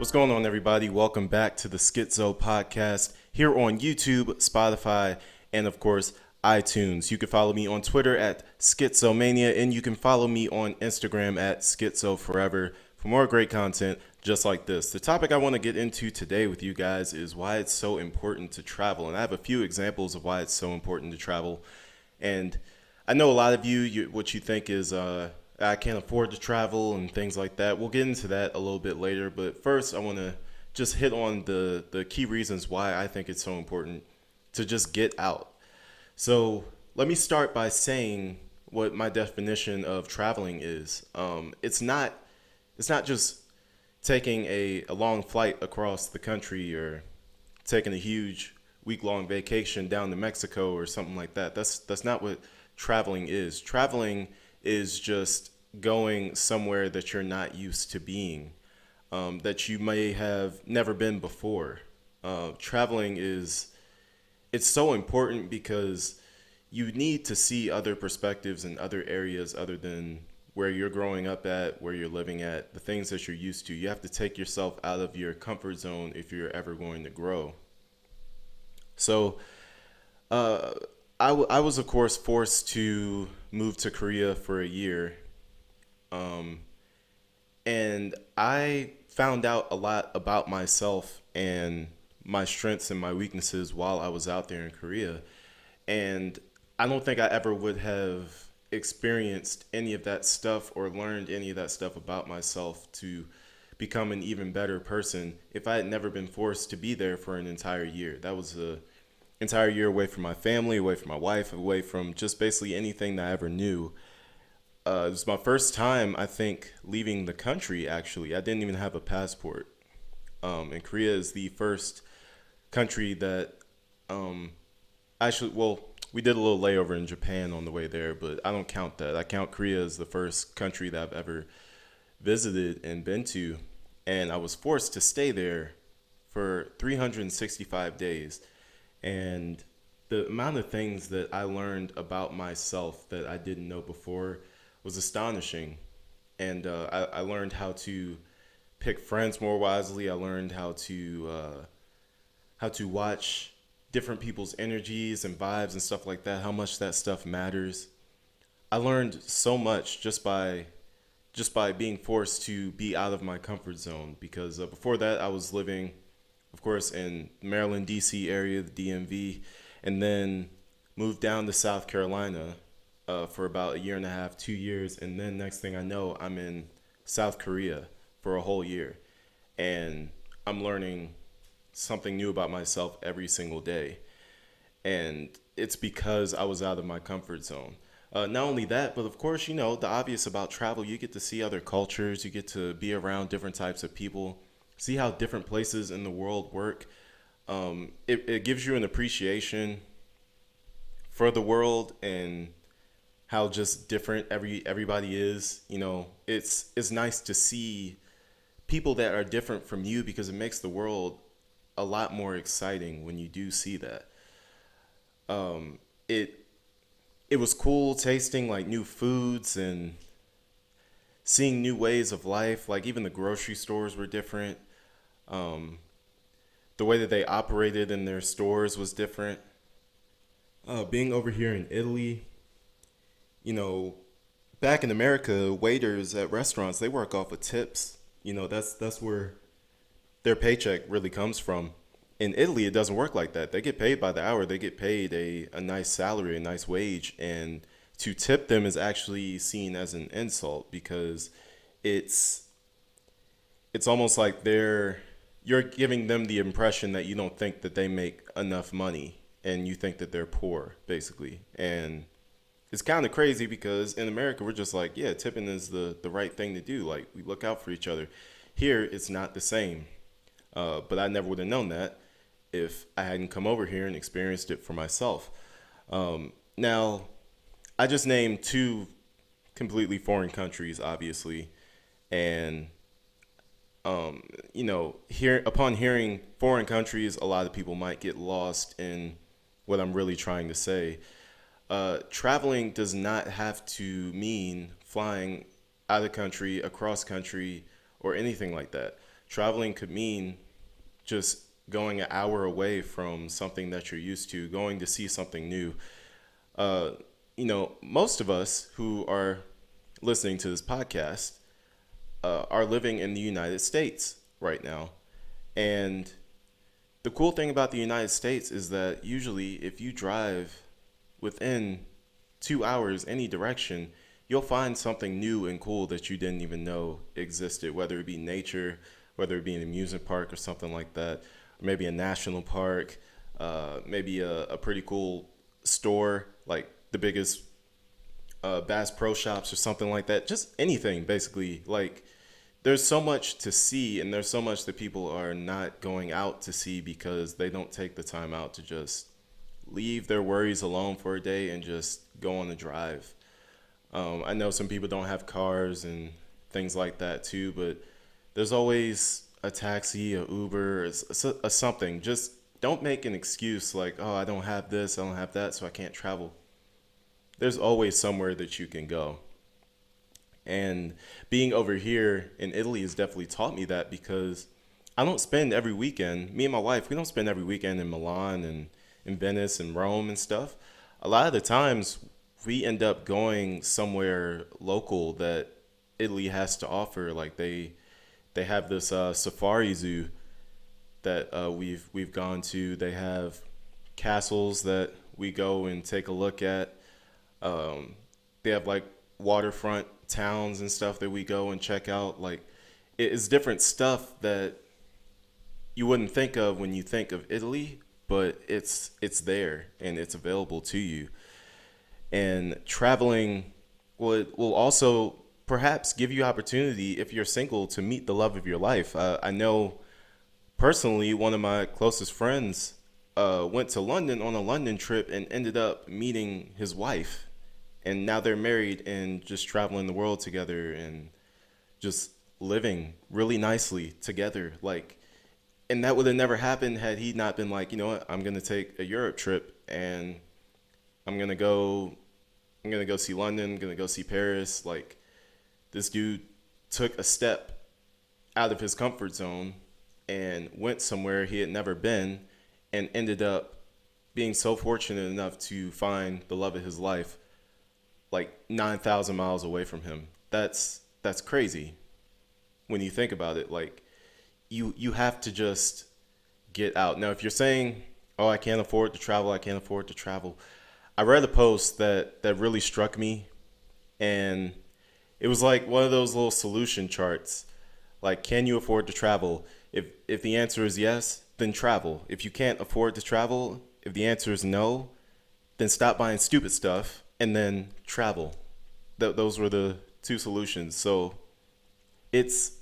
What's going on, everybody? Welcome back to the Schixo podcast here on YouTube, Spotify, and of course, iTunes. You can follow me on Twitter at Schixomania, and you can follow me on Instagram at SchizoForever for more great content just like this. The topic I want to get into today with you guys is why it's so important to travel, and I have a few examples of why it's so important to travel. And I know a lot of you what you think is I can't afford to travel and things like that. We'll get into that a little bit later, but first I want to just hit on the key reasons why I think it's so important to just get out. So let me start by saying what my definition of traveling is. It's not just taking a long flight across the country or taking a huge week-long vacation down to Mexico or something like that. That's not what traveling is. Traveling is just going somewhere that you're not used to being, that you may have never been before. Traveling it's so important because you need to see other perspectives in other areas other than where you're growing up at, where you're living at, the things that you're used to. You have to take yourself out of your comfort zone if you're ever going to grow. So, uh, I was, of course, forced to move to Korea for a year. Um, and I found out a lot about myself and my strengths and my weaknesses while I was out there in Korea. And I don't think I ever would have experienced any of that stuff or learned any of that stuff about myself to become an even better person if I had never been forced to be there for an entire year. That was a entire year away from my family, away from my wife, away from just basically anything that I ever knew. It was my first time, I think, leaving the country, actually. I didn't even have a passport. And Korea is the first country that actually, well, we did a little layover in Japan on the way there, but I don't count that. I count Korea as the first country that I've ever visited and been to. And I was forced to stay there for 365 days. And the amount of things that I learned about myself that I didn't know before was astonishing. And I learned how to pick friends more wisely. I learned how to watch different people's energies and vibes and stuff like that, how much that stuff matters. I learned so much just by being forced to be out of my comfort zone because before that I was living, of course, in Maryland, D.C. area, the DMV, and then moved down to South Carolina for about a year and a half, 2 years, and then next thing I know, I'm in South Korea for a whole year, and I'm learning something new about myself every single day, and it's because I was out of my comfort zone. Not only that, but of course, the obvious about travel, you get to see other cultures, you get to be around different types of people, see how different places in the world work. It gives you an appreciation for the world and how just different everybody is. It's nice to see people that are different from you because it makes the world a lot more exciting when you do see that. It it was cool tasting like new foods and seeing new ways of life. Like even the grocery stores were different. Um, the way that they operated in their stores was different. Being over here in Italy, you know, back in America, waiters at restaurants they work off of tips. That's where their paycheck really comes from. In Italy, it doesn't work like that. They get paid by the hour. They get paid a nice salary, a nice wage, and to tip them is actually seen as an insult because it's it's almost like you're giving them the impression that you don't think that they make enough money and you think that they're poor, basically. And it's kind of crazy because in America we're just like, yeah, tipping is the right thing to do. Like we look out for each other. Here it's not the same. But I never would have known that if I hadn't come over here and experienced it for myself. Now, I just named two completely foreign countries, obviously, and here upon hearing foreign countries, a lot of people might get lost in what I'm really trying to say. Traveling does not have to mean flying out of country, across country, or anything like that. Traveling could mean just going an hour away from something that you're used to, going to see something new. Uh, most of us who are listening to this podcast are living in the United States right now. And the cool thing about the United States is that usually if you drive within 2 hours any direction, you'll find something new and cool that you didn't even know existed, whether it be nature, whether it be an amusement park or something like that, or maybe a national park, maybe a pretty cool store, like the biggest Bass Pro Shops or something like that. Just anything, basically. Like, there's so much to see, and there's so much that people are not going out to see because they don't take the time out to just leave their worries alone for a day and just go on a drive. I know some people don't have cars and things like that too, but there's always a taxi, a Uber, a something. Just don't make an excuse like, oh, I don't have this, I don't have that, so I can't travel. There's always somewhere that you can go. And being over here in Italy has definitely taught me that because I don't spend every weekend, me and my wife, we don't spend every weekend in Milan and in Venice and Rome and stuff. A lot of the times we end up going somewhere local that Italy has to offer. Like they have this safari zoo that we've gone to. They have castles that we go and take a look at. They have like waterfront towns and stuff that we go and check out. Like it's different stuff that you wouldn't think of when you think of Italy, but it's there and it's available to you. And traveling will also perhaps give you opportunity if you're single to meet the love of your life. I know personally one of my closest friends went to London on a London trip and ended up meeting his wife, and now they're married and just traveling the world together and just living really nicely together. Like, and that would have never happened had he not been like, you know what, I'm gonna take a Europe trip and I'm gonna go I'm gonna go see London, I'm gonna go see Paris. Like, this dude took a step out of his comfort zone and went somewhere he had never been and ended up being so fortunate enough to find the love of his life like 9,000 miles away from him. That's crazy when you think about it. Like, you have to just get out. Now, if you're saying, "Oh, I can't afford to travel. I can't afford to travel." I read a post that really struck me, and it was like one of those little solution charts. Like, can you afford to travel? If the answer is yes, then travel. If you can't afford to travel, if the answer is no, then stop buying stupid stuff and then travel. Those were the two solutions. So it's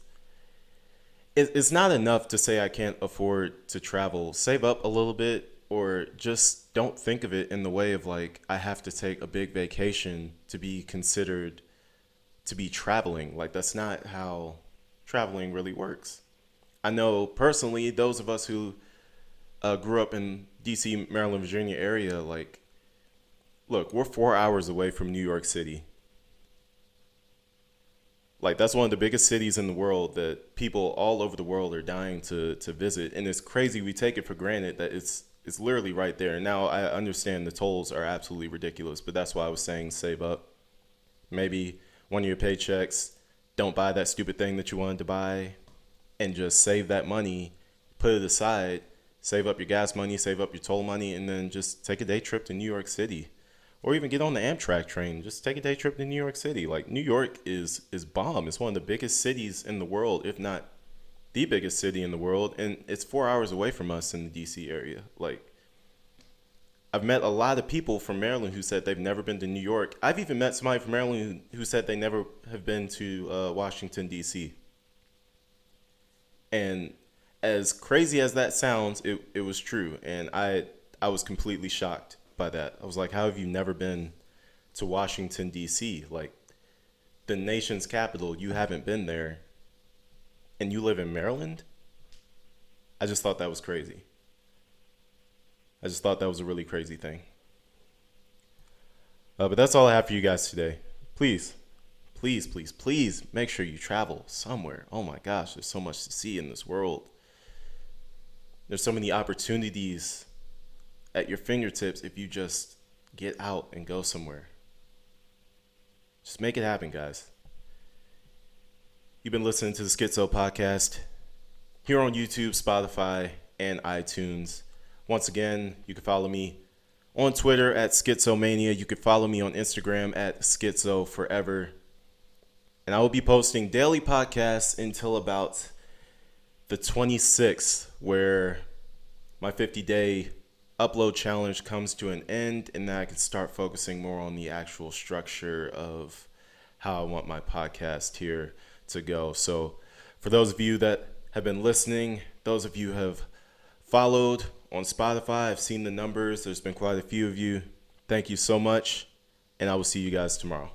it's not enough to say I can't afford to travel. Save up a little bit, or just don't think of it in the way of like I have to take a big vacation to be considered to be traveling. Like, that's not how traveling really works. I know personally those of us who grew up in DC, Maryland, Virginia area, like, look, we're 4 hours away from New York City. Like, that's one of the biggest cities in the world that people all over the world are dying to visit. And it's crazy. We take it for granted that it's literally right there. Now, I understand the tolls are absolutely ridiculous, but that's why I was saying save up. Maybe one of your paychecks, don't buy that stupid thing that you wanted to buy, and just save that money, put it aside, save up your gas money, save up your toll money, and then just take a day trip to New York City. Or even get on the Amtrak train. Just take a day trip to New York City. Like, New York is bomb. It's one of the biggest cities in the world, if not the biggest city in the world, and it's 4 hours away from us in the DC area. Like, I've met a lot of people from Maryland who said they've never been to New York. I've even met somebody from Maryland who said they never have been to Washington, D.C. And as crazy as that sounds, it was true. And I was completely shocked by that. I was like, how have you never been to Washington, D.C.? Like, the nation's capital, you haven't been there, and you live in Maryland? I just thought that was crazy. I just thought that was a really crazy thing. But that's all I have for you guys today. Please, please, please, please make sure you travel somewhere. Oh my gosh, there's so much to see in this world. There's so many opportunities at your fingertips if you just get out and go somewhere. Just make it happen, guys. You've been listening to the Schixo podcast here on YouTube, Spotify, and iTunes. Once again, you can follow me on Twitter at Schixomania. You can follow me on Instagram at SchizoForever. And I will be posting daily podcasts until about the 26th, where my 50-day upload challenge comes to an end, and then I can start focusing more on the actual structure of how I want my podcast here to go. So for those of you that have been listening, those of you who have followed on Spotify, I've seen the numbers. There's been quite a few of you. Thank you so much, and I will see you guys tomorrow.